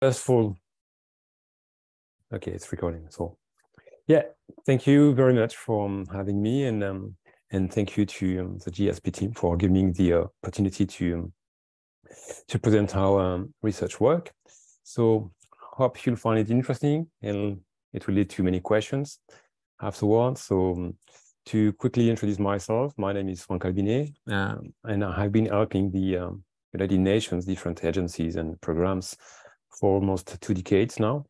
First of all, okay, it's recording. So, yeah, thank you very much for having me, and thank you to the GSP team for giving me the opportunity to present our research work. So, hope you'll find it interesting, and it will lead to many questions afterwards. So, to quickly introduce myself, my name is Franck Albinet, and I have been helping the United Nations, different agencies and programs for almost 2 decades now,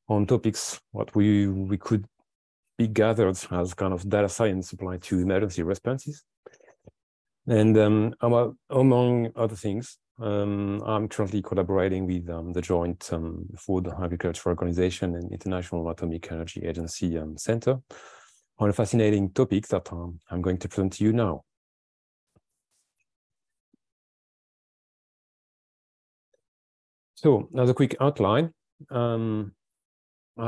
on topics what we could be gathered as kind of data science applied to emergency responses. And among other things, I'm currently collaborating with the Joint Food and Agriculture Organization and International Atomic Energy Agency Center on a fascinating topic that I'm going to present to you now. So, as a quick outline, I'll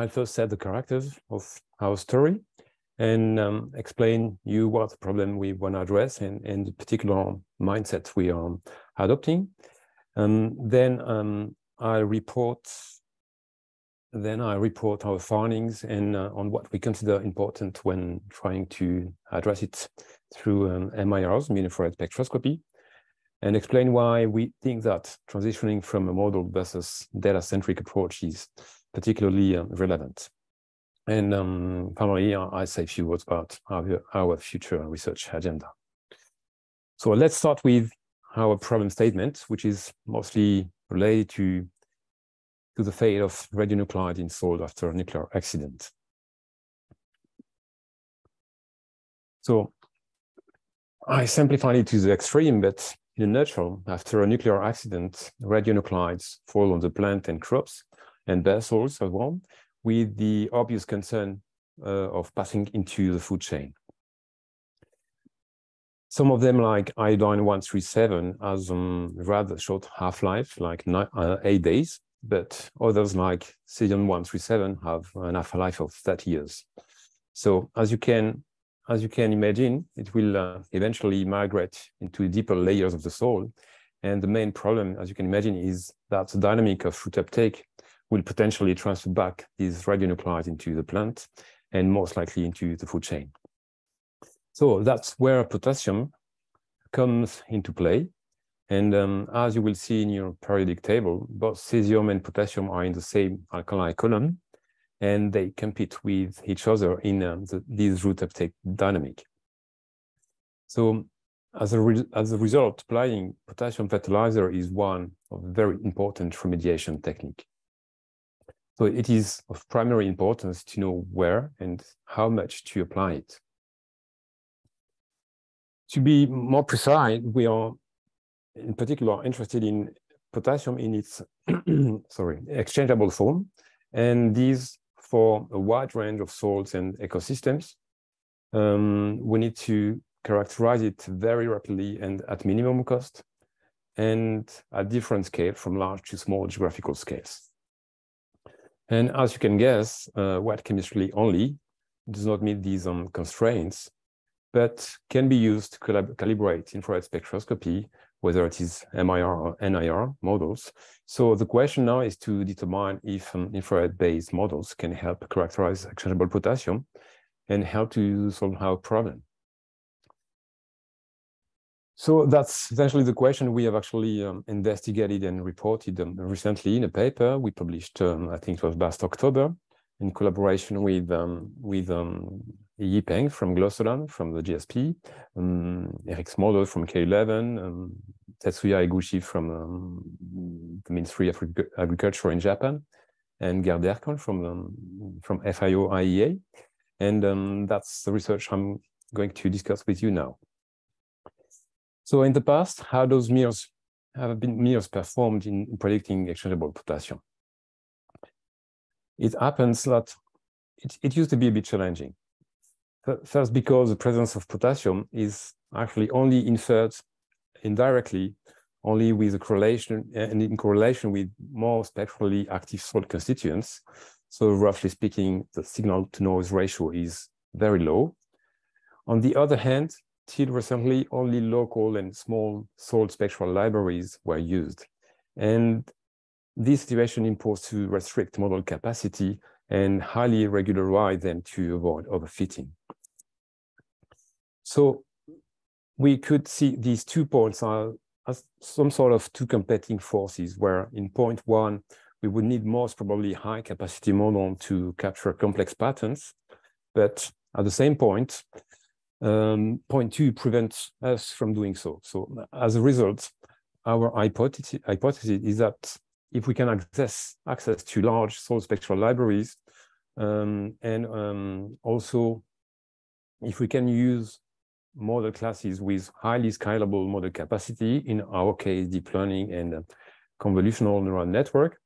first set the characters of our story and explain you what problem we want to address and the particular mindset we are adopting. Then I report our findings and on what we consider important when trying to address it through MIRs, mini-infrared spectroscopy, and explain why we think that transitioning from a model versus data-centric approach is particularly relevant. And finally, I say a few words about our future research agenda. So let's start with our problem statement, which is mostly related to the fate of radionuclide in soil after a nuclear accident. So I simplified it to the extreme, but in a nutshell, after a nuclear accident, radionuclides fall on the plant and crops and bare soils as well, with the obvious concern of passing into the food chain. Some of them, like iodine-137, has rather short half-life, like 8 days, but others, like cesium-137, have an half-life of 30 years. So, as you can imagine, it will eventually migrate into deeper layers of the soil. And the main problem, as you can imagine, is that the dynamic of root uptake will potentially transfer back these radionuclides into the plant and most likely into the food chain. So that's where potassium comes into play. And as you will see in your periodic table, both cesium and potassium are in the same alkali column, and they compete with each other in this root uptake dynamic. So as a result, applying potassium fertilizer is one of very important remediation technique. So it is of primary importance to know where and how much to apply it. To be more precise, we are in particular interested in potassium in its exchangeable form, and these for a wide range of soils and ecosystems. We need to characterize it very rapidly and at minimum cost, and at different scale from large to small geographical scales. And as you can guess, wet chemistry only does not meet these constraints, but can be used to calibrate infrared spectroscopy, whether it is MIR or NIR models. So the question now is to determine if infrared-based models can help characterize exchangeable potassium and help to solve our problem. So that's essentially the question we have actually investigated and reported recently in a paper we published, I think it was last October, in collaboration with Yi Peng from Glossolan, from the GSP, Eric Smolder from K11, Tetsuya Eguchi from the Ministry of Agriculture in Japan, and Gerd Erkel from FAO-GSP. And that's the research I'm going to discuss with you now. So in the past, how those mirrors have been performed in predicting exchangeable potassium? It happens that it used to be a bit challenging. First, because the presence of potassium is actually only inferred indirectly, only with a correlation and in correlation with more spectrally active soil constituents. So roughly speaking, the signal-to-noise ratio is very low. On the other hand, till recently, only local and small soil spectral libraries were used. And this situation imposed to restrict model capacity and highly regularize them to avoid overfitting. So we could see these 2 points are as some sort of 2 competing forces, where in point 1, we would need most probably high capacity model to capture complex patterns. But at the same point, point 2 prevents us from doing so. So as a result, our hypothesis is that if we can access to large soil spectral libraries, also if we can use model classes with highly scalable model capacity, in our case, deep learning and convolutional neural network,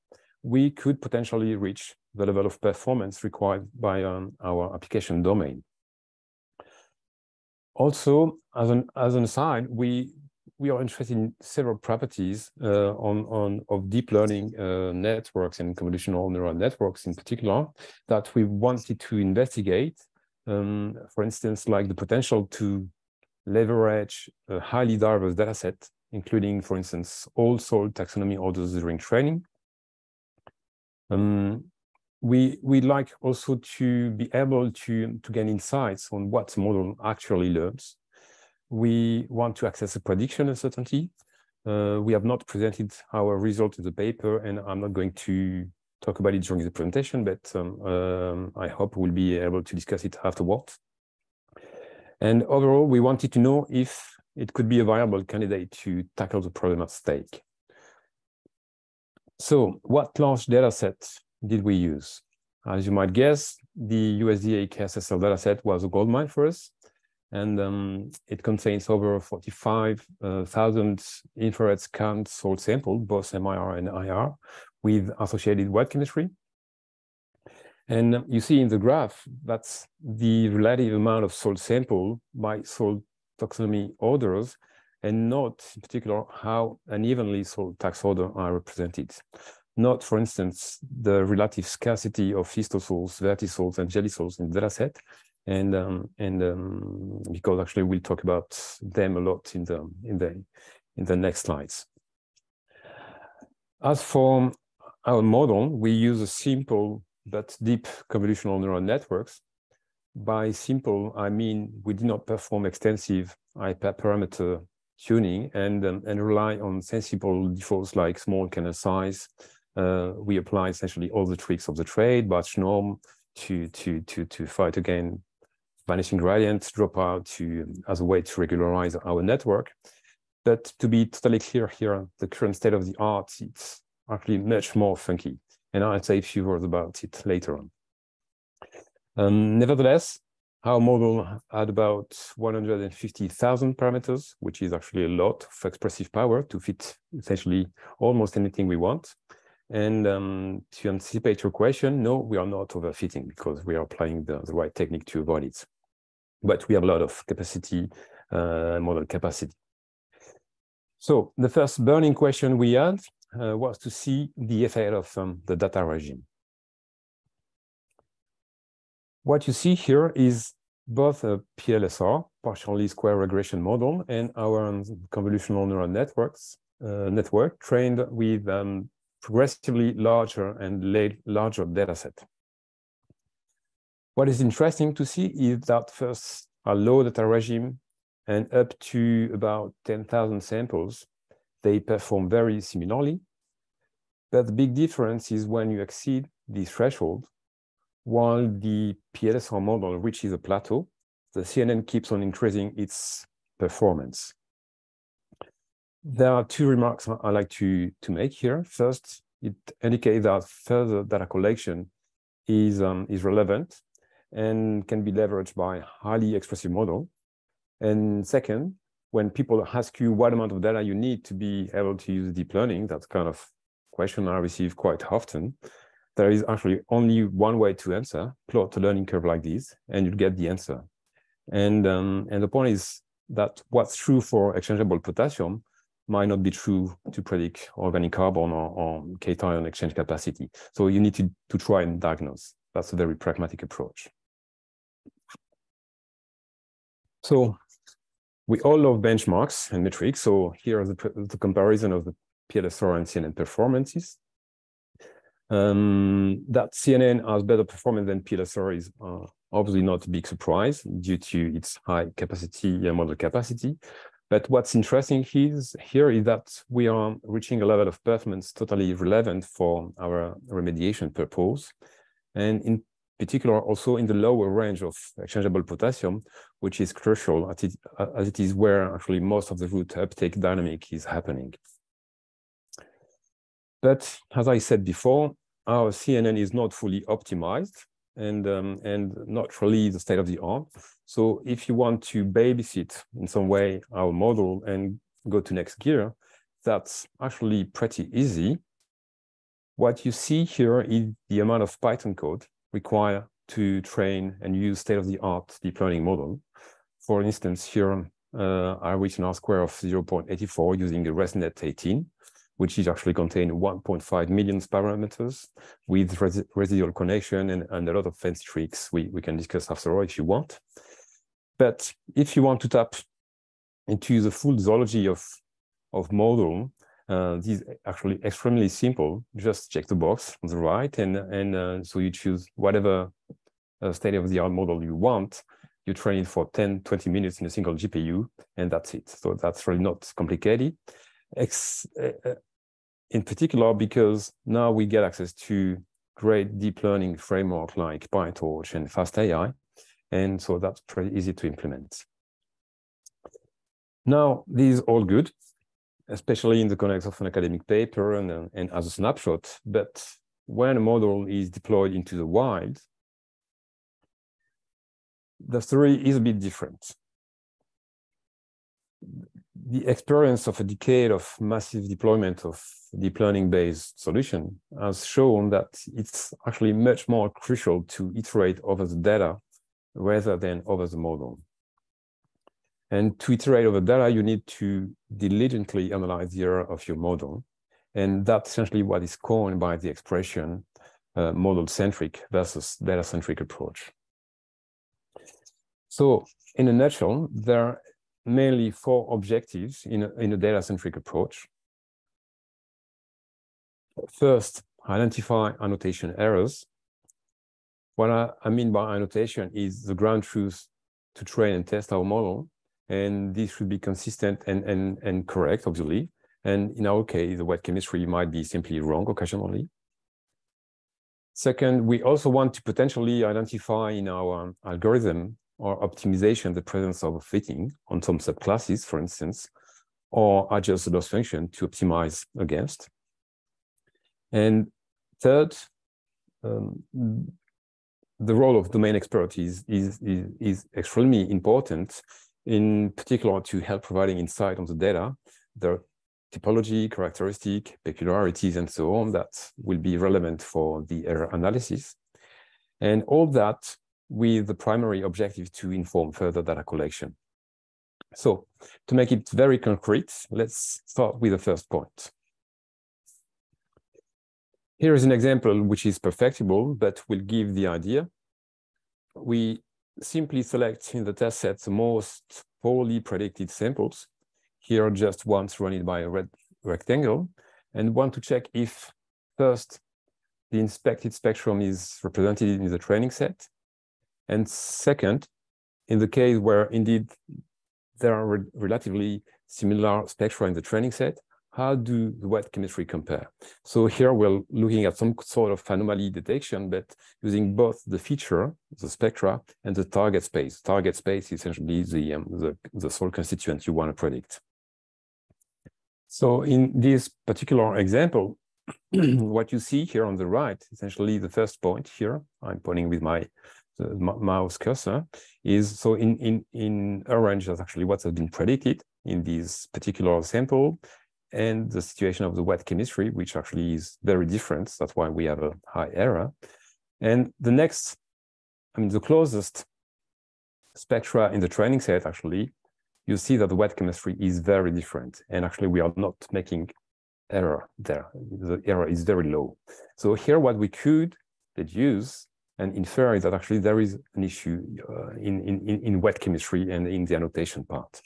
we could potentially reach the level of performance required by our application domain. Also, as an aside, we are interested in several properties of deep learning networks and convolutional neural networks in particular that we wanted to investigate. For instance, like the potential to leverage a highly diverse data set, including, for instance, all soil taxonomy orders during training. We'd like also to be able to gain insights on what the model actually learns. We want to access a prediction uncertainty. We have not presented our result in the paper, and I'm not going to talk about it during the presentation, but I hope we'll be able to discuss it afterwards. And overall, we wanted to know if it could be a viable candidate to tackle the problem at stake. So what large data set did we use? As you might guess, the USDA KSSL dataset was a goldmine for us, and it contains over 45,000 infrared scanned soil samples, both MIR and IR, with associated wet chemistry. And you see in the graph, that's the relative amount of soil sample by soil taxonomy orders, and not in particular how unevenly soil tax orders are represented. Not, for instance, the relative scarcity of histosols, vertisols, and jellysols in the dataset, and because actually we'll talk about them a lot in the next slides. As for our model, we use a simple but deep convolutional neural networks. By simple, I mean we did not perform extensive hyperparameter tuning and rely on sensible defaults like small kernel size. We apply essentially all the tricks of the trade, batch norm to fight again vanishing gradients, dropout as a way to regularize our network. But to be totally clear here, the current state of the art, it's actually much more funky. And I'll say a few words about it later on. Nevertheless, our model had about 150,000 parameters, which is actually a lot of expressive power to fit essentially almost anything we want. And to anticipate your question, no, we are not overfitting because we are applying the right technique to avoid it. But we have a lot of capacity, model capacity. So the first burning question we had was to see the effect of the data regime. What you see here is both a PLSR, partial least square regression model, and our convolutional neural network trained with progressively larger and larger data set. What is interesting to see is that first a low data regime and up to about 10,000 samples, they perform very similarly. But the big difference is when you exceed the threshold, while the PLSR model reaches a plateau, the CNN keeps on increasing its performance. There are two remarks I like to make here. First, it indicates that further data collection is relevant and can be leveraged by a highly expressive model. And second, when people ask you what amount of data you need to be able to use deep learning, that's kind of question I receive quite often. There is actually only one way to answer: plot a learning curve like this, and you'll get the answer. And the point is that what's true for exchangeable potassium might not be true to predict organic carbon or cation exchange capacity. So you need to try and diagnose. That's a very pragmatic approach. So we all love benchmarks and metrics. So here is the comparison of the PLSR and CNN performances. That CNN has better performance than PLSR is obviously not a big surprise due to its high capacity, model capacity. But what's interesting here is that we are reaching a level of performance totally relevant for our remediation purpose. And in particular, also in the lower range of exchangeable potassium, which is crucial as it is where actually most of the root uptake dynamic is happening. But as I said before, our CNN is not fully optimized and not really the state of the art. So if you want to babysit in some way our model and go to next gear, that's actually pretty easy. What you see here is the amount of Python code required to train and use state-of-the-art deep learning model. For instance, here I reach an R-square of 0.84 using a ResNet 18, which is actually contain 1.5 million parameters with residual connection and a lot of fancy tricks we can discuss after all if you want. But if you want to tap into the full zoology of model, this is actually extremely simple. Just check the box on the right, and so you choose whatever state-of-the-art model you want. You train it for 10, 20 minutes in a single GPU, and that's it. So that's really not complicated. In particular, because now we get access to great deep learning framework like PyTorch and FastAI, and so that's pretty easy to implement. Now, this is all good, especially in the context of an academic paper and as a snapshot, but when a model is deployed into the wild, the story is a bit different. The experience of a decade of massive deployment of deep learning-based solution has shown that it's actually much more crucial to iterate over the data rather than over the model. And to iterate over data, you need to diligently analyze the error of your model. And that's essentially what is coined by the expression model-centric versus data-centric approach. So in a nutshell, there are mainly 4 objectives in a data-centric approach. First, identify annotation errors. What I mean by annotation is the ground truth to train and test our model. And this should be consistent and correct, obviously. And in our case, the wet chemistry might be simply wrong occasionally. Second, we also want to potentially identify in our algorithm or optimization the presence of a fitting on some subclasses, for instance, or adjust the loss function to optimize against. And third, the role of domain expertise is extremely important, in particular to help providing insight on the data, the typology, characteristic, peculiarities, and so on that will be relevant for the error analysis. And all that with the primary objective to inform further data collection. So to make it very concrete, let's start with the first point. Here is an example which is perfectible, but will give the idea. We simply select in the test set the most poorly predicted samples. Here, just once run it by a red rectangle, and want to check if first the inspected spectrum is represented in the training set, and second, in the case where indeed there are relatively similar spectra in the training set, how do the wet chemistry compare? So here we're looking at some sort of anomaly detection, but using both the feature, the spectra, and the target space. Target space is essentially the soil constituent you want to predict. So in this particular example, what you see here on the right, essentially the first point here, I'm pointing with my mouse cursor, is so in orange that's actually what has been predicted in this particular sample, and the situation of the wet chemistry, which actually is very different. That's why we have a high error. And the next, the closest spectra in the training set, actually, you see that the wet chemistry is very different. And actually, we are not making error there. The error is very low. So here, what we could deduce and infer is that actually there is an issue in wet chemistry and in the annotation part.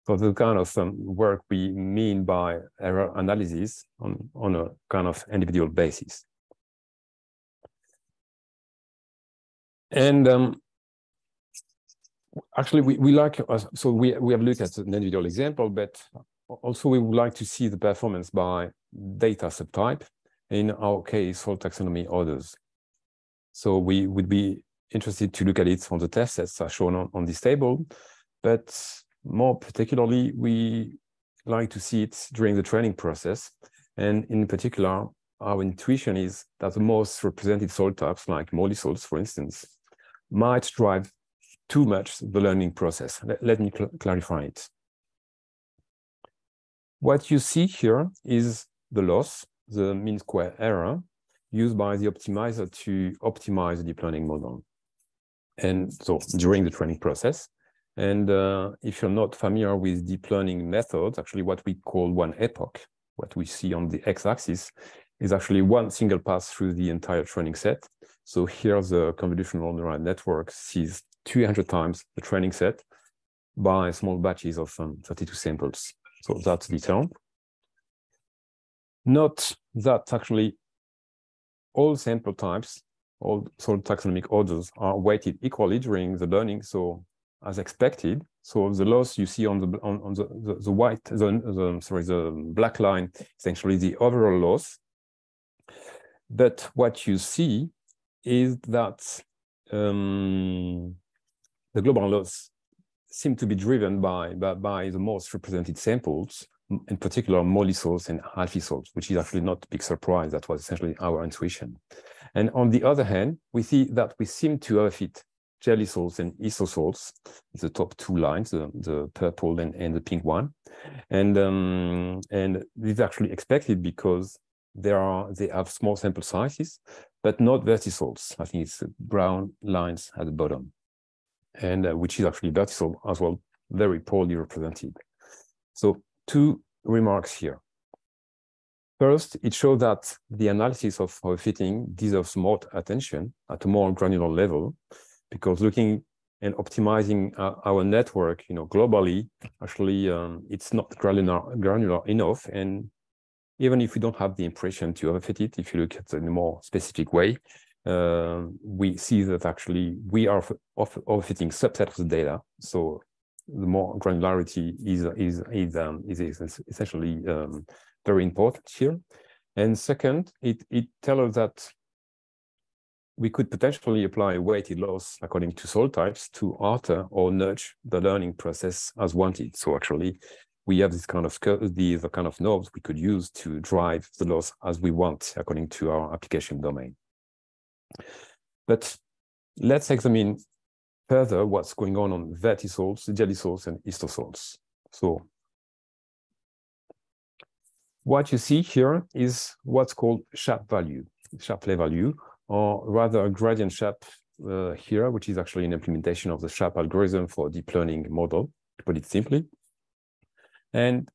So the kind of work we mean by error analysis on a kind of individual basis. And actually, we like, so we have looked at an individual example, but also we would like to see the performance by data subtype, in our case, Soil Taxonomy Orders. So we would be interested to look at it on the test sets as shown on this table, but more particularly, we like to see it during the training process. And in particular, our intuition is that the most represented soil types, like moldy soils, for instance, might drive too much the learning process. Let me clarify it. What you see here is the loss, the mean square error, used by the optimizer to optimize the deep learning model. And so during the training process. And if you're not familiar with deep learning methods, actually what we call one epoch, what we see on the x-axis, is actually one single pass through the entire training set. So here the convolutional neural network sees 300 times the training set by small batches of 32 samples. So that's the term. Note that actually all sample types, all soil taxonomic orders are weighted equally during the learning. So as expected, so the loss you see on the white, the black line is actually the overall loss. But what you see is that the global loss seem to be driven by the most represented samples, in particular moldy soils and alphy soils, which is actually not a big surprise. That was essentially our intuition. And on the other hand, we see that we seem to overfit jelly soils and isosols, the top two lines, the purple and the pink one. And this is actually expected because they have small sample sizes, but not vertisols. I think it's brown lines at the bottom, and which is actually vertisol as well, very poorly represented. So two remarks here. First, it shows that the analysis of overfitting deserves more attention at a more granular level, because looking and optimizing our network, globally, actually, it's not granular enough. And even if we don't have the impression to overfit it, if you look at it in a more specific way, we see that actually we are overfitting subset of the data. So the more granularity is essentially very important here. And second, it tells us that we could potentially apply weighted loss according to soil types to alter or nudge the learning process as wanted. So actually, we have this kind of the kind of knobs we could use to drive the loss as we want according to our application domain. But let's examine further what's going on vertisols, jelly soils, and isosols. So what you see here is what's called SHAP value, Shapley value, or rather a gradient SHAP here, which is actually an implementation of the SHAP algorithm for deep learning model, to put it simply. And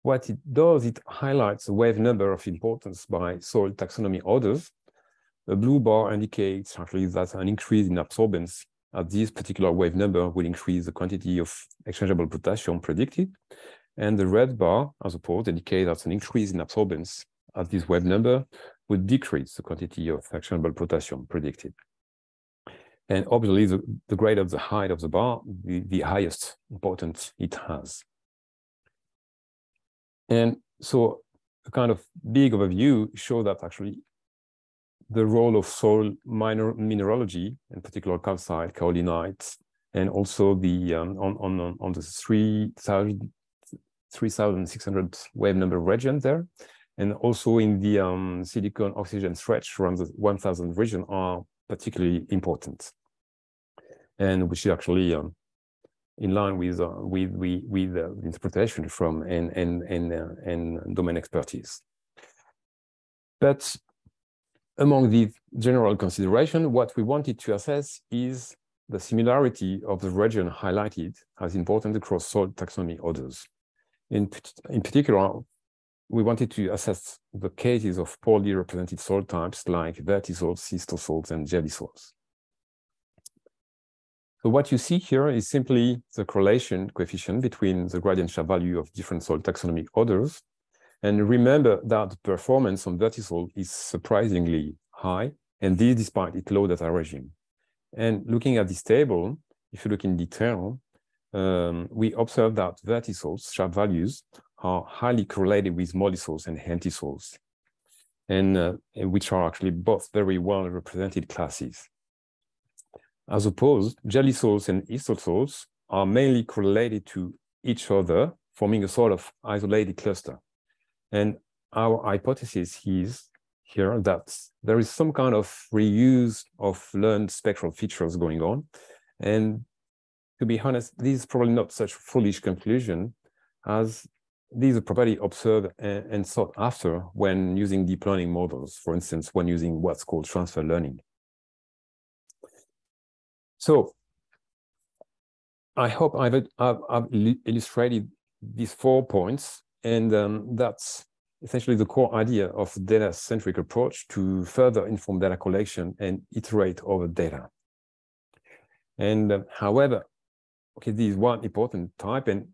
what it does, it highlights a wave number of importance by soil taxonomy orders. The blue bar indicates actually that an increase in absorbance at this particular wave number will increase the quantity of exchangeable potassium predicted. And the red bar, as opposed, indicates that an increase in absorbance at this wave number would decrease the quantity of exchangeable potassium predicted. And obviously, the greater the height of the bar, the highest importance it has. And so a kind of big overview shows that actually the role of soil mineralogy, in particular calcite, kaolinite, and also the on the 3,600 wave number region there, and also in the silicon oxygen stretch around the 1,000 region are particularly important, and which is actually in line with interpretation from and domain expertise. But among the general consideration, what we wanted to assess is the similarity of the region highlighted as important across soil taxonomy orders. In particular, we wanted to assess the cases of poorly represented soil types like vertisols, isosols, and jelly soils. So what you see here is simply the correlation coefficient between the gradient SHAP value of different soil taxonomic orders. And remember that the performance on vertisol is surprisingly high, and this despite its low data regime. And looking at this table, if you look in detail, we observe that vertisols, sharp values, are highly correlated with molisols and hentisols, and which are actually both very well represented classes. As opposed, jellysols and histosols are mainly correlated to each other, forming a sort of isolated cluster. And our hypothesis is here that there is some kind of reuse of learned spectral features going on. And to be honest, this is probably not such a foolish conclusion, as these are properly observed and sought after when using deep learning models, for instance, when using what's called transfer learning. So I hope I've illustrated these 4 points, and that's essentially the core idea of data-centric approach to further inform data collection and iterate over data. And however, okay, this is one important type, and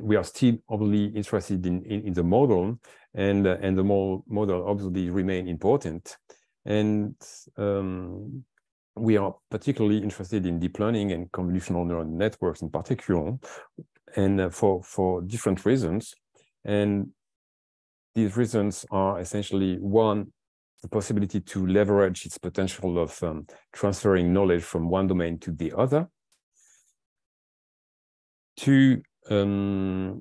we are still obviously interested in the model, and the model obviously remain important. And we are particularly interested in deep learning and convolutional neural networks in particular, and for different reasons. And these reasons are essentially, one, the possibility to leverage its potential of transferring knowledge from one domain to the other. Two, the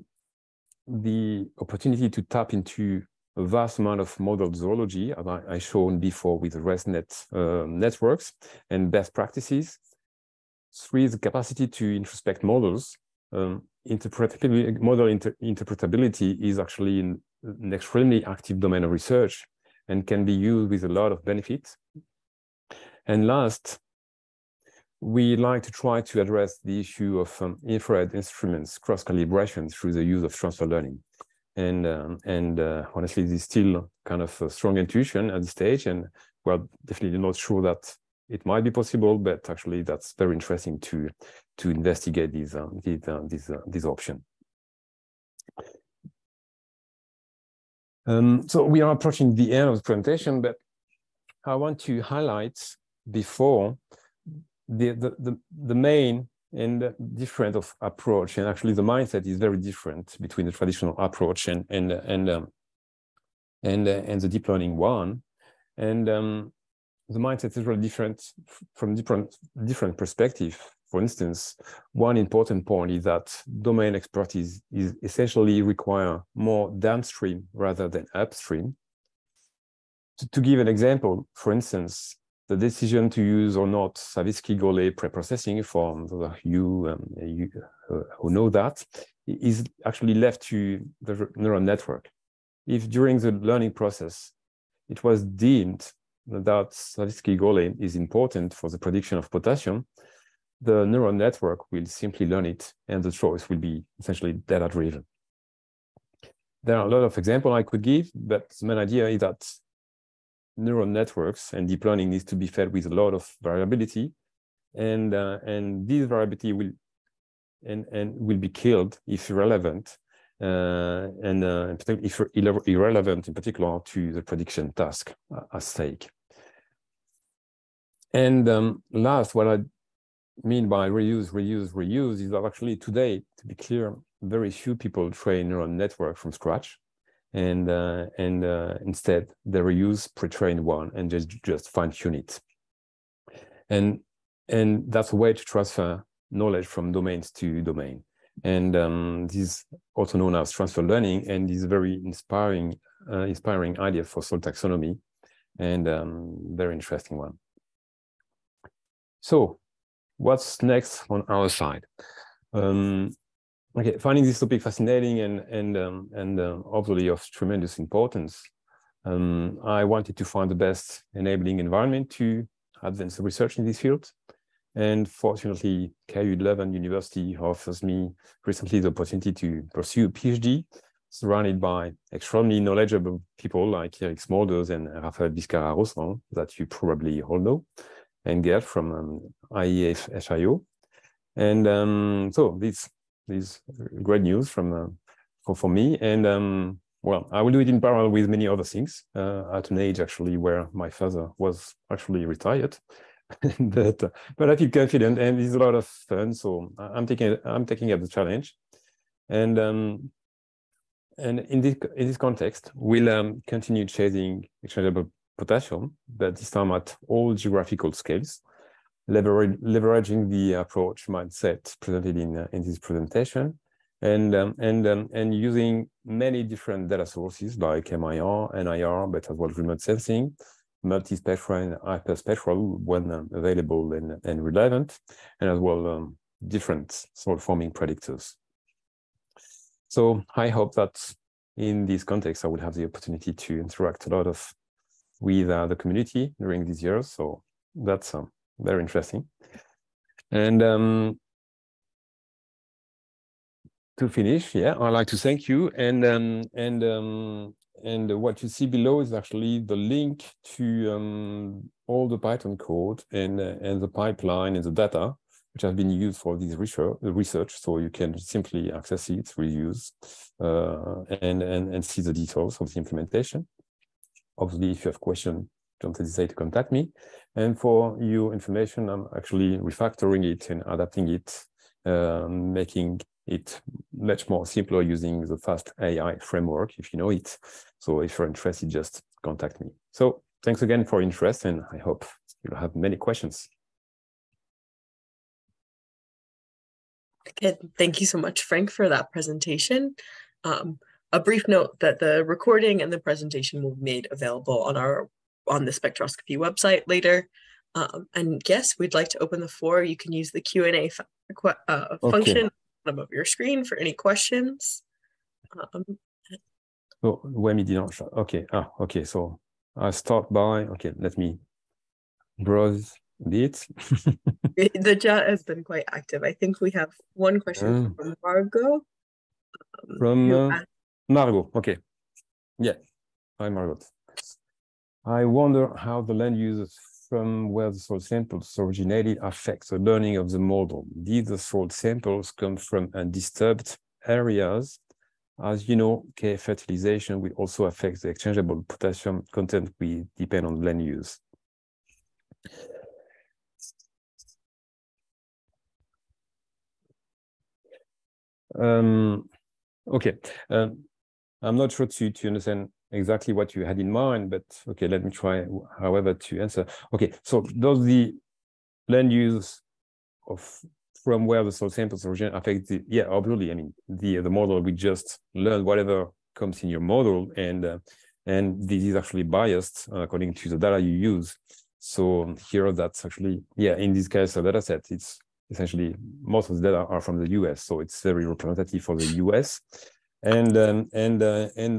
opportunity to tap into a vast amount of model zoology, as I shown before with ResNet networks and best practices. Three, the capacity to introspect models. Interpretability is actually an extremely active domain of research and can be used with a lot of benefits. And last, we like to try to address the issue of infrared instruments cross-calibration through the use of transfer learning. And honestly, this is still kind of a strong intuition at this stage, and we're definitely not sure that it might be possible, but actually that's very interesting to investigate this option. So we are approaching the end of the presentation, but I want to highlight before the main and different of approach, and actually the mindset is very different between the traditional approach and the deep learning one, and the mindset is really different from different perspective. For instance, one important point is that domain expertise is essentially require more downstream rather than upstream. To give an example, for instance, the decision to use or not Savitsky-Golay preprocessing, for those of you who know that, is actually left to the neural network. If during the learning process it was deemed that Savitsky-Golay is important for the prediction of potassium, the neural network will simply learn it, and the choice will be essentially data-driven. There are a lot of examples I could give, but the main idea is that neural networks and deep learning needs to be fed with a lot of variability, and this variability will be killed if irrelevant, if irrelevant in particular to the prediction task at stake. And last, what I mean by reuse is that actually today, to be clear, very few people train neural network from scratch, and instead they reuse pre-trained one and just fine-tune it. And that's a way to transfer knowledge from domains to domain. And this is also known as transfer learning, and is a very inspiring idea for soil taxonomy, and very interesting one. So what's next on our side? Okay, finding this topic fascinating and obviously of tremendous importance, I wanted to find the best enabling environment to advance research in this field. And fortunately, KU Leuven University offers me recently the opportunity to pursue a PhD surrounded by extremely knowledgeable people like Eric Smolders and Raphaël Biscara-Roslan, that you probably all know, and Gert from IAEA FAO. And so this is great news for me. And well, I will do it in parallel with many other things at an age actually where my father was actually retired. but I feel confident, and it's a lot of fun. So I'm taking up the challenge, and in this context, we'll continue chasing exchangeable potassium, but this time at all geographical scales, leveraging the approach mindset presented in this presentation, and using many different data sources like MIR, NIR, but as well remote sensing, multispectral and hyperspectral when available and relevant, and as well different soil forming predictors. So I hope that in this context, I will have the opportunity to interact a lot with the community during these years. So that's very interesting. And to finish, yeah, I'd like to thank you. And what you see below is actually the link to all the Python code and the pipeline and the data which have been used for this research. So you can simply access it, reuse, and see the details of the implementation. Obviously, if you have questions, don't hesitate to contact me. And for your information, I'm actually refactoring it and adapting it, making it much more simpler using the fast AI framework, if you know it. So if you're interested, just contact me. So thanks again for your interest, and I hope you'll have many questions. Okay, thank you so much, Frank, for that presentation. A brief note that the recording and the presentation will be made available on the Spectroscopy website later. And yes, we'd like to open the floor. You can use the Q&A function at the bottom of your screen for any questions. So okay. Okay. So I start by let me browse a bit. The chat has been quite active. I think we have one question from Margot. From Margot. Okay. Yeah. Hi, Margot. I wonder how the land use from where the soil samples originated affects the learning of the model. Did the soil samples come from undisturbed areas? As you know, fertilization will also affect the exchangeable potassium content. We depend on land use. Okay. I'm not sure to understand exactly what you had in mind, but okay, let me try, however, to answer. Okay, so does the land use from where the soil samples originate affect the, yeah, obviously, I mean, the model, we just learn whatever comes in your model, and this is actually biased according to the data you use. So here, that's actually, yeah, in this case, a data set, it's essentially most of the data are from the US, so it's very representative for the US. And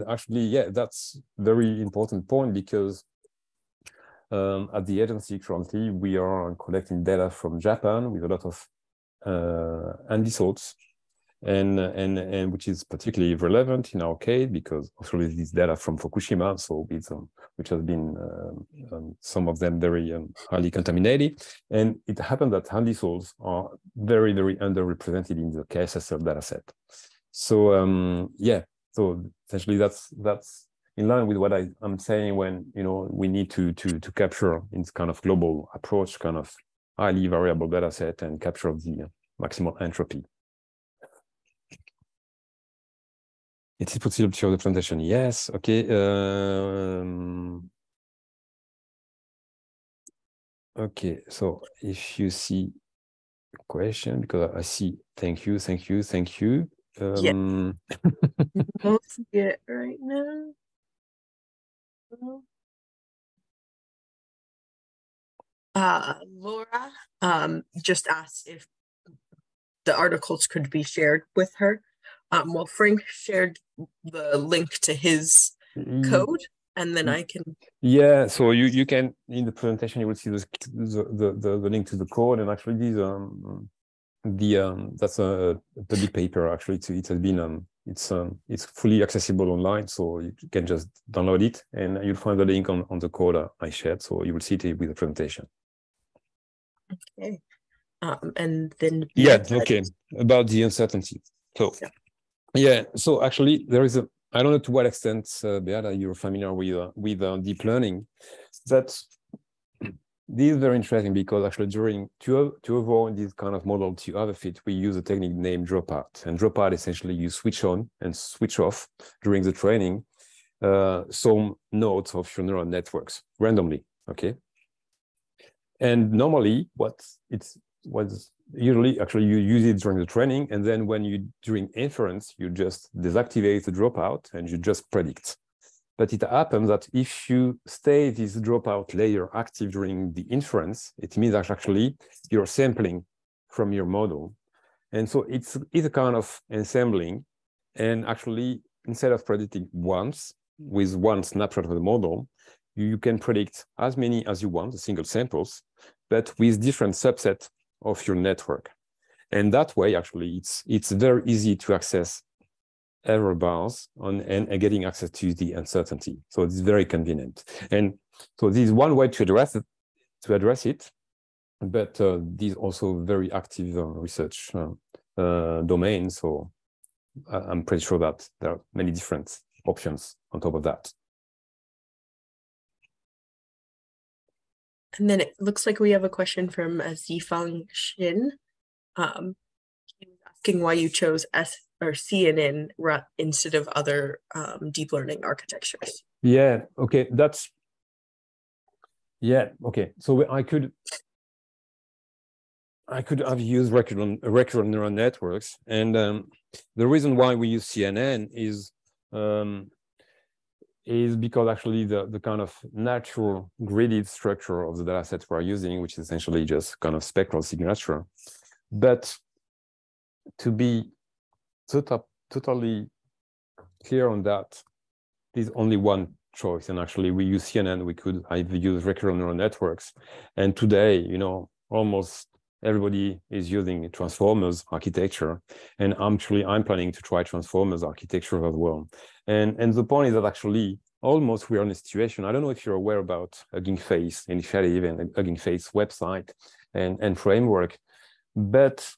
actually, yeah, that's very important point, because at the agency currently, we are collecting data from Japan with a lot of undisturbed, and which is particularly relevant in our case, because actually this data from Fukushima, so with which has been some of them very highly contaminated, and it happened that undisturbed are very, very underrepresented in the KSSL dataset. So yeah, so essentially that's in line with what I'm saying when, you know, we need to capture in this kind of global approach, kind of highly variable data set, and capture the maximal entropy. Est-il possible de faire the presentation? Yes. Okay. Okay. So if you see a question, because I see, thank you. Yeah. Don't see it right now. Laura just asked if the articles could be shared with her. Well, Frank shared the link to his code, and then I can. Yeah, so you can, in the presentation, you will see the link to the code, and actually these that's a public paper. Actually, it has been it's fully accessible online, so you can just download it, and you'll find the link on the code I shared. So you will see it with the presentation. Okay, and then yeah, okay, about the uncertainty. So yeah, so actually there is I don't know to what extent, Beata, you're familiar with deep learning. That this is very interesting because actually to avoid this kind of model to overfit, we use a technique named dropout. And dropout, essentially you switch on and switch off during the training some nodes of your neural networks randomly, okay? And normally what's usually actually you use it during the training, and then when you during inference, you just deactivate the dropout and you just predict. But it happens that if you stay this dropout layer active during the inference, it means that actually you're sampling from your model. And so it's a kind of ensembling. And actually, instead of predicting once with one snapshot of the model, you can predict as many as you want, the single samples, but with different subsets of your network. And that way, actually, it's very easy to access error bars and getting access to the uncertainty. So it's very convenient. And so this is one way to address it, but this is also very active research domain. So I'm pretty sure that there are many different options on top of that. And then it looks like we have a question from Zifang Xin. He was asking why you chose CNN instead of other deep learning architectures. Yeah, okay, okay. So I could have used recurrent neural networks, and the reason why we use CNN is because actually the kind of natural gridded structure of the data set we're using, which is essentially just kind of spectral signature. But to be totally clear on that, there's only one choice. And actually we use CNN, we could either use recurrent neural networks. And today, you know, almost everybody is using transformers architecture. And I'm planning to try transformers architecture as well. And the point is that actually almost we're in a situation, I don't know if you're aware about Hugging Face initiative and Hugging Face website and framework, but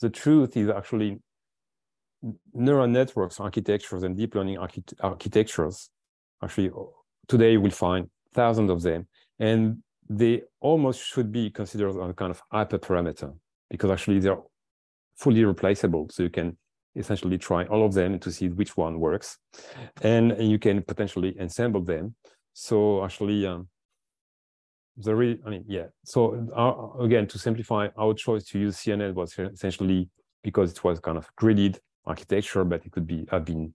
the truth is actually neural networks architectures and deep learning architectures, actually today we'll find thousands of them, and they almost should be considered a kind of hyperparameter because actually they're fully replaceable. So you can essentially try all of them to see which one works, and you can potentially ensemble them. So actually, So again, to simplify, our choice to use CNN was essentially because it was kind of gridded architecture, but it could have been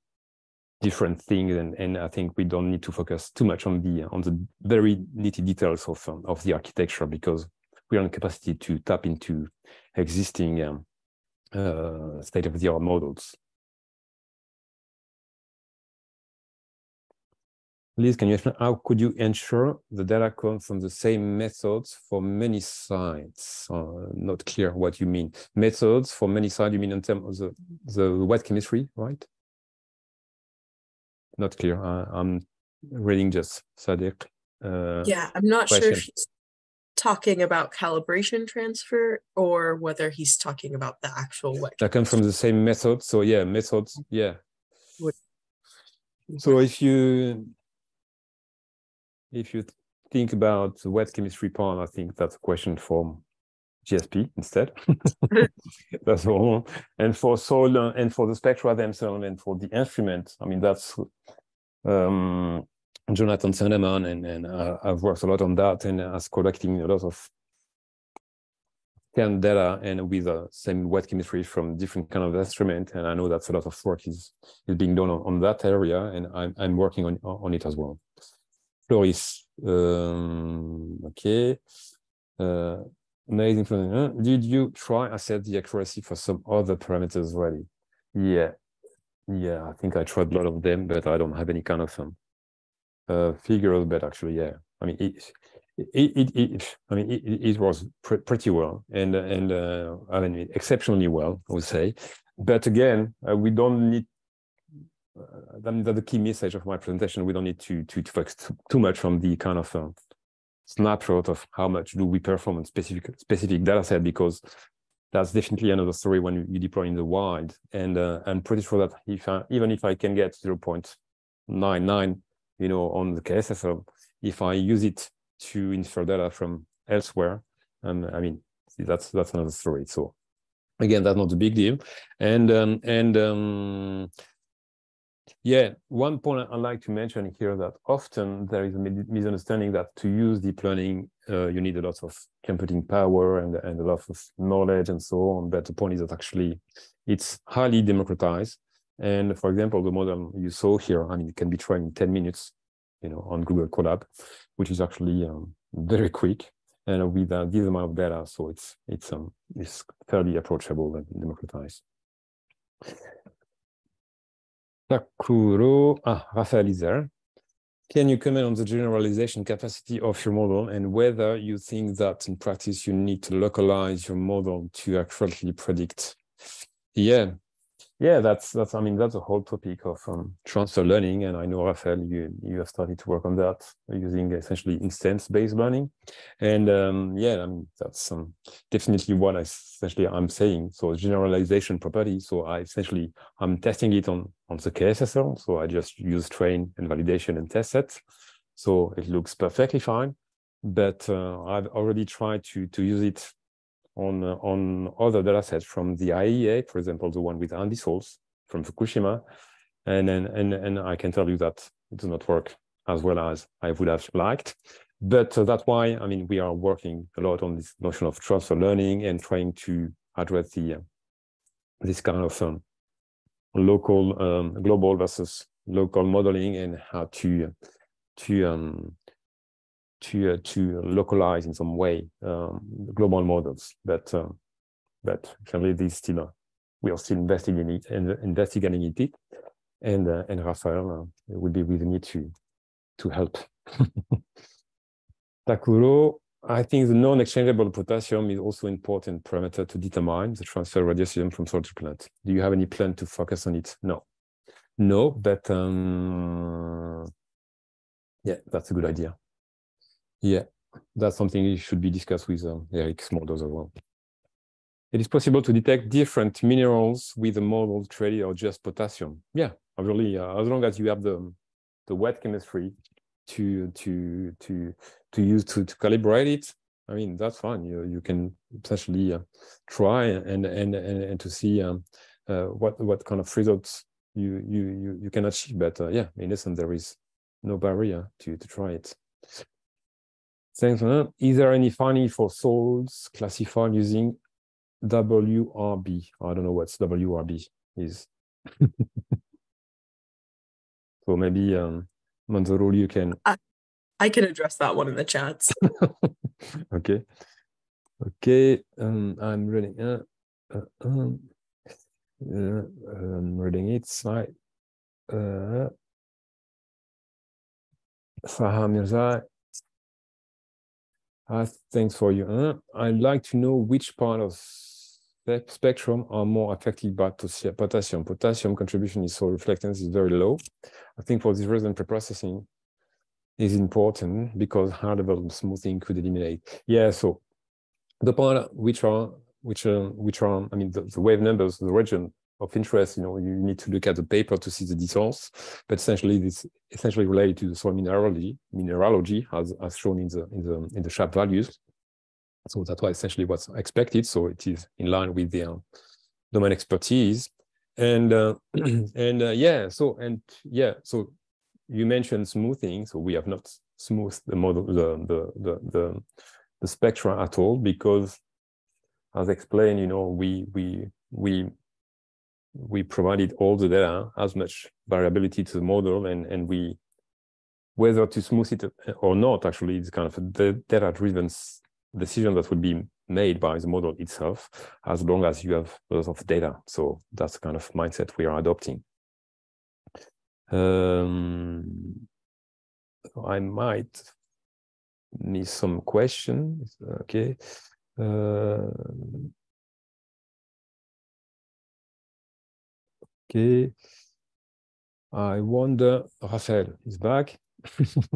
different things, and I think we don't need to focus too much on the very nitty details of the architecture because we are in capacity to tap into existing state-of-the-art models. Liz, can you explain how could you ensure the data come from the same methods for many sites? Not clear what you mean. Methods for many sites, you mean in terms of the wet chemistry, right? Not clear. I'm reading just Sadiq. Yeah, I'm not sure if he's talking about calibration transfer or whether he's talking about the actual wet. That comes from the same method. So yeah, methods, yeah. So if you think about the wet chemistry part, I think that's a question for GSP instead. That's all. And for soil and for the spectra themselves and for the instrument, I mean, that's Jonathan Sandeman, and I've worked a lot on that and as collecting a lot of data and with the same wet chemistry from different kind of instrument. And I know that's a lot of work is being done on that area, and I'm working on it as well. Floris, okay. Amazing. Did you try assess the accuracy for some other parameters already? Yeah, I think I tried a lot of them, but I don't have any kind of figures. But actually, yeah, I mean, it was pretty well, and I mean, exceptionally well, I would say. But again, we don't need. I mean, that's the key message of my presentation. We don't need to focus too much on the kind of snapshot of how much do we perform on specific data set, because that's definitely another story when you deploy in the wild. And I'm pretty sure that even if I can get 0.99, you know, on the KSSL, if I use it to infer data from elsewhere. I mean, that's another story. So again, that's not a big deal. Yeah, one point I'd like to mention here that often there is a misunderstanding that to use deep learning, you need a lot of computing power and a lot of knowledge and so on. But the point is that actually it's highly democratized. And for example, the model you saw here, I mean, it can be trained in 10 minutes, you know, on Google Colab, which is actually very quick and with this amount of data. So it's fairly approachable and democratized. Takuro, Raphael is there. Can you comment on the generalization capacity of your model and whether you think that in practice you need to localize your model to accurately predict? Yeah, that's I mean, that's a whole topic of transfer learning, and I know, Raphael, you have started to work on that using essentially instance-based learning, and yeah, I mean, that's definitely what I'm saying. So generalization property. So I'm testing it on the KSSL. So I just use train and validation and test set. So it looks perfectly fine, but I've already tried to use it on other data sets from the IAEA, for example, the one with Andy Souls from Fukushima, and I can tell you that it does not work as well as I would have liked. But that's why, I mean, we are working a lot on this notion of transfer learning and trying to address this kind of local, global versus local modeling, and how to localize in some way global models, but certainly we are still investigating it, and Raphael will be with me to help. Takuro, I think the non-exchangeable potassium is also an important parameter to determine the transfer radioisotopes from soil to plant. Do you have any plan to focus on it? No, but yeah, that's a good idea. Yeah, that's something that should be discussed with Eric's models as well. It is possible to detect different minerals with a model trade or just potassium. Yeah, really, as long as you have the wet chemistry to use to calibrate it, I mean, that's fine. You can essentially try and to see what kind of results you can achieve. But yeah, in essence, there is no barrier to try it. Thanks. Is there any finding for soils classified using WRB? I don't know what WRB is. So maybe Manzarul, you can. I can address that one in the chats. Okay. I'm reading. I'm reading it. Farah Mirza. Thanks for you. I'd like to know which part of the spectrum are more affected by potassium. Potassium contribution in soil reflectance is very low. I think for this reason, preprocessing is important because high-level smoothing could eliminate. Yeah, so the part which are I mean, the wave numbers, the region of interest, you need to look at the paper to see the details, but essentially this essentially related to the soil mineralogy as shown in the sharp values. So that's why essentially what's expected. So it is in line with the domain expertise, and so you mentioned smoothing. So we have not smoothed the model, the spectra at all, because as explained, we provided all the data, as much variability to the model, and whether to smooth it or not, actually, it's kind of a data-driven decision that would be made by the model itself, as long as you have a lot of data. So that's the kind of mindset we are adopting. I might miss some questions. Okay. Okay. I wonder, Raphael is back.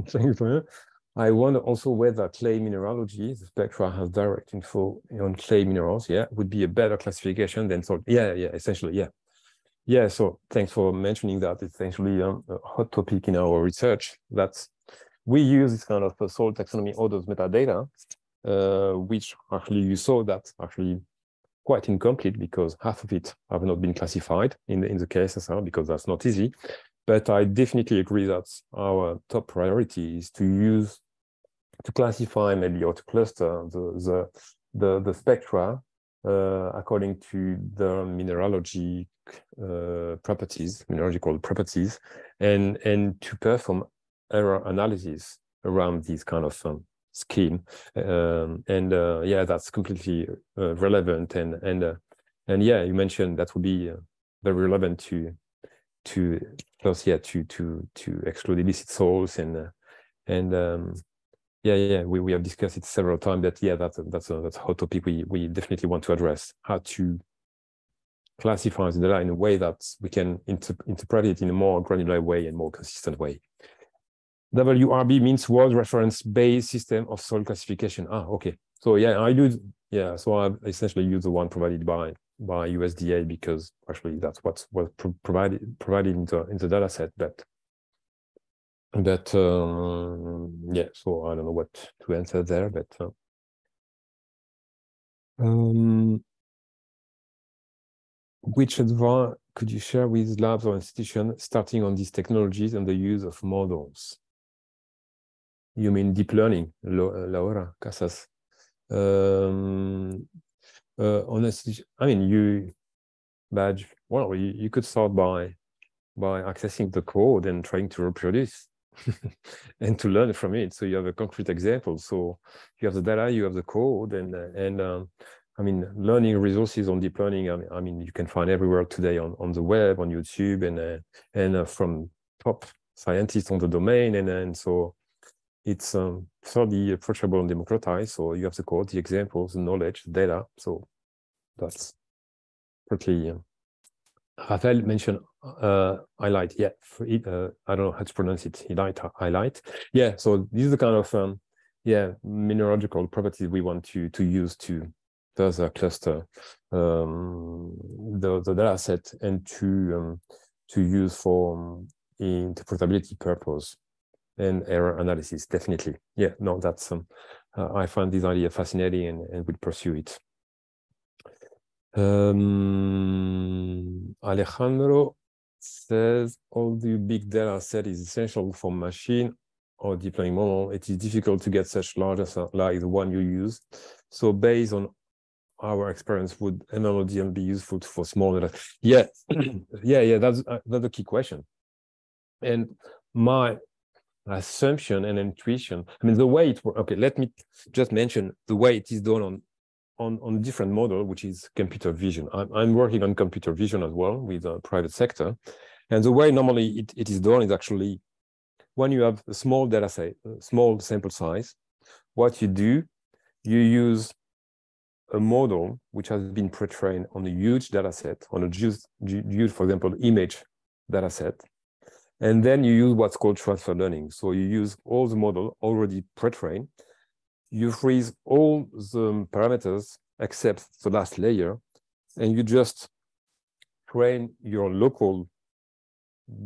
Thank you. I wonder also whether clay mineralogy, the spectra has direct info on clay minerals, would be a better classification than salt. Essentially. So thanks for mentioning that. It's essentially a hot topic in our research. That's we use this kind of soil taxonomy orders metadata, which actually you saw that actually quite incomplete because half of it have not been classified in the KSSR because that's not easy. But I definitely agree that our top priority is to classify maybe or to cluster the spectra according to the mineralogical properties, and to perform error analysis around these kind of scheme. Yeah, that's completely relevant. And yeah, you mentioned that would be very relevant to exclude illicit soils yeah, we have discussed it several times. That yeah, that's a hot topic we definitely want to address. How to classify the data in a way that we can interpret it in a more granular way and more consistent way. WRB means World Reference Based System of Soil Classification. Okay. So yeah, so I essentially use the one provided by USDA because actually that's what was provided in the data set. But yeah, so I don't know what to answer there, but which advice could you share with labs or institutions starting on these technologies and the use of models? You mean deep learning, Laura Casas? Honestly, I mean, you could start by accessing the code and trying to reproduce and to learn from it. So you have a concrete example. So you have the data, you have the code, and I mean, learning resources on deep learning. I mean, you can find everywhere today on the web, on YouTube, and from top scientists on the domain, and so it's fairly approachable and democratized. So you have the code, the examples, the knowledge, the data. So that's pretty. Rafael mentioned highlight. Yeah, I don't know how to pronounce it. Highlight. Yeah. So these are the kind of mineralogical properties we want to use to further cluster the data set and to use for interpretability purpose and error analysis. Definitely. Yeah. No, that's I find this idea fascinating and will pursue it. Alejandro says all the big data set is essential for machine or deep learning model. It is difficult to get such large data like the one you use. So based on our experience, would MLODM be useful for small data? Yeah, yeah. That's a key question. And my assumption and intuition, I mean, the way it works. Okay, let me just mention the way it is done on different model, which is computer vision. I'm working on computer vision as well with the private sector. And the way normally it is done is actually when you have a small data set, small sample size, what you do, you use a model which has been pre-trained on a huge data set, on a huge, for example, image data set. And then you use what's called transfer learning. So you use all the model already pre-trained. You freeze all the parameters except the last layer, and you just train your local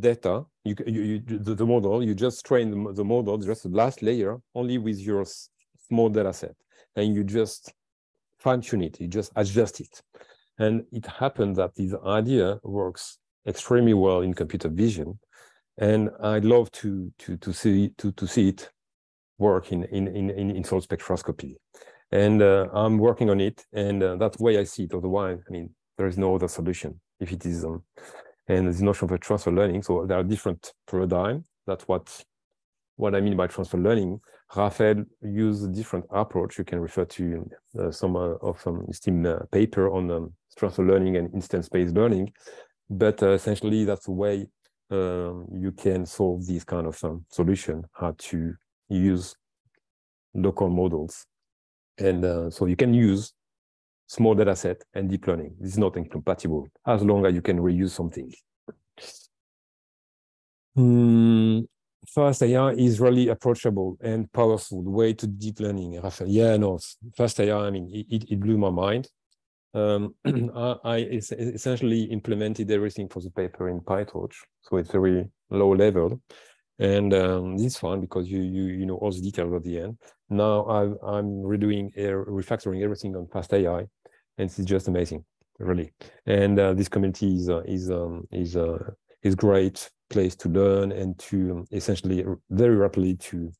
data. The model, you just train the model, just the last layer, only with your small data set. And you just fine-tune it, you just adjust it. And it happened that this idea works extremely well in computer vision. And I'd love to see it work in soil spectroscopy, and I'm working on it, and that's the way I see it. Otherwise, I mean, there is no other solution if it is and the notion of transfer learning. So there are different paradigms. That's what I mean by transfer learning. Rafael used a different approach. You can refer to some esteemed paper on transfer learning and instance-based learning, but essentially that's the way you can solve this kind of solution, how to use local models. And so you can use small data set and deep learning. This is not incompatible as long as you can reuse something. Fast AI is really approachable and powerful way to deep learning, Rafael. Yeah, no, fast AI, I mean, it blew my mind. I essentially implemented everything for the paper in PyTorch, so it's very low level. And this is fun because you know all the details at the end. Now I'm redoing refactoring everything on Fast AI, and it's just amazing, really. And this community is great place to learn and to essentially very rapidly to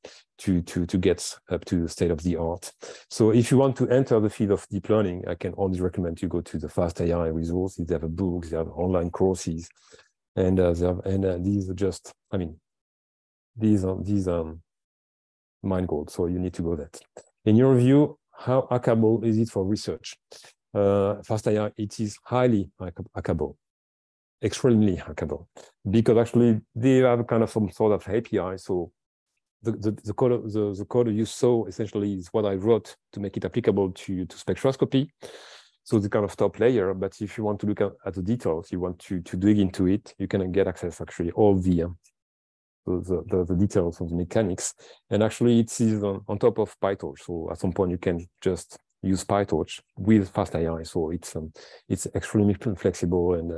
get up to state of the art. So if you want to enter the field of deep learning, I can only recommend you go to the Fast AI resources. They have books, they have online courses, and these are just, I mean, these are mind gold. So you need to go that. In your view, how hackable is it for research? Fast AI, it is highly hackable. Extremely hackable, because actually they have kind of some sort of API. So the code you saw essentially is what I wrote to make it applicable to spectroscopy. So the kind of top layer. But if you want to look at the details, you want to dig into it, you can get access actually all the details of the mechanics. And actually it is on top of PyTorch. So at some point you can just use PyTorch with Fast AI. So it's extremely flexible and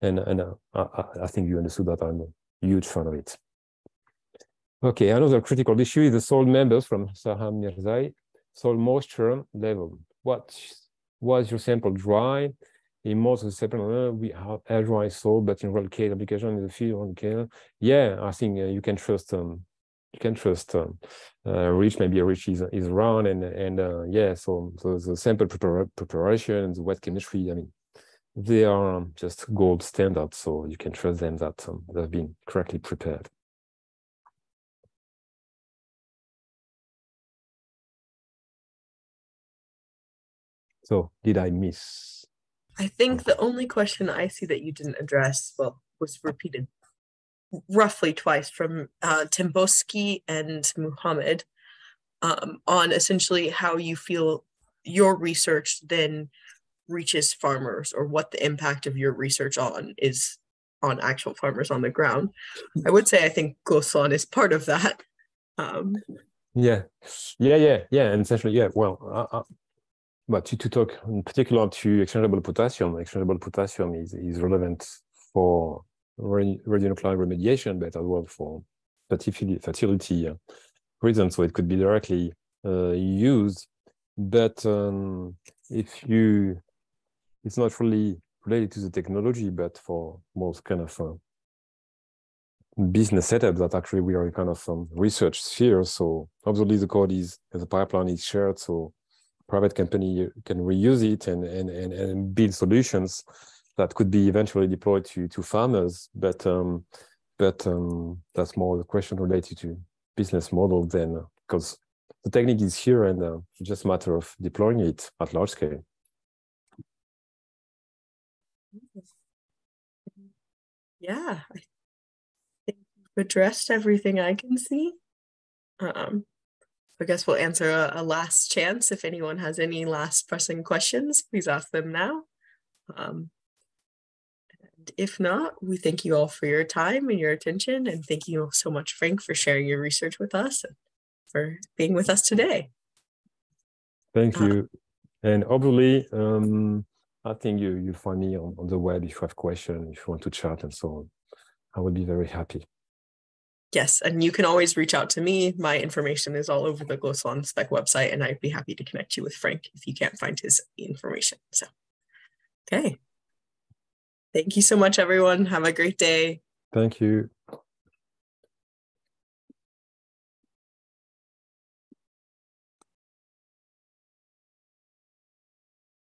I think you understood that I'm a huge fan of it. Okay, another critical issue is the soil members from Saham Mirzai. Soil moisture level. What was your sample dry? In most of the sample, we have air dry soil, but in real case application in the field, okay. Yeah, I think you can trust Rich. Maybe Rich is around, and yeah. So the sample preparation and the wet chemistry, I mean, they are just gold standard. So you can trust them that they've been correctly prepared. So did I miss? I think the only question I see that you didn't address, well, was repeated roughly twice from Timboski and Muhammad on essentially how you feel your research then reaches farmers, or what the impact of your research is on actual farmers on the ground. I would say I think Goslan is part of that. Yeah, and essentially, yeah. Well, but to talk in particular to exchangeable potassium is relevant for radionuclide remediation, but as well for fertility reasons. So it could be directly used, but it's not really related to the technology, but for most kind of business setup that actually we are kind of research sphere. So obviously the code the pipeline is shared, so private company can reuse it and build solutions that could be eventually deployed to farmers. But that's more the question related to business model than, because the technique is here and it's just a matter of deploying it at large scale. Yeah, I think you've addressed everything I can see. I guess we'll answer a last chance. If anyone has any last pressing questions, please ask them now. And if not, we thank you all for your time and your attention, and thank you so much, Franck, for sharing your research with us and for being with us today. Thank you. And obviously, I think you'll find me on the web if you have questions, if you want to chat and so on. I will be very happy. Yes, and you can always reach out to me. My information is all over the Goslan Spec website, and I'd be happy to connect you with Franck if you can't find his information. So, okay. Thank you so much, everyone. Have a great day. Thank you.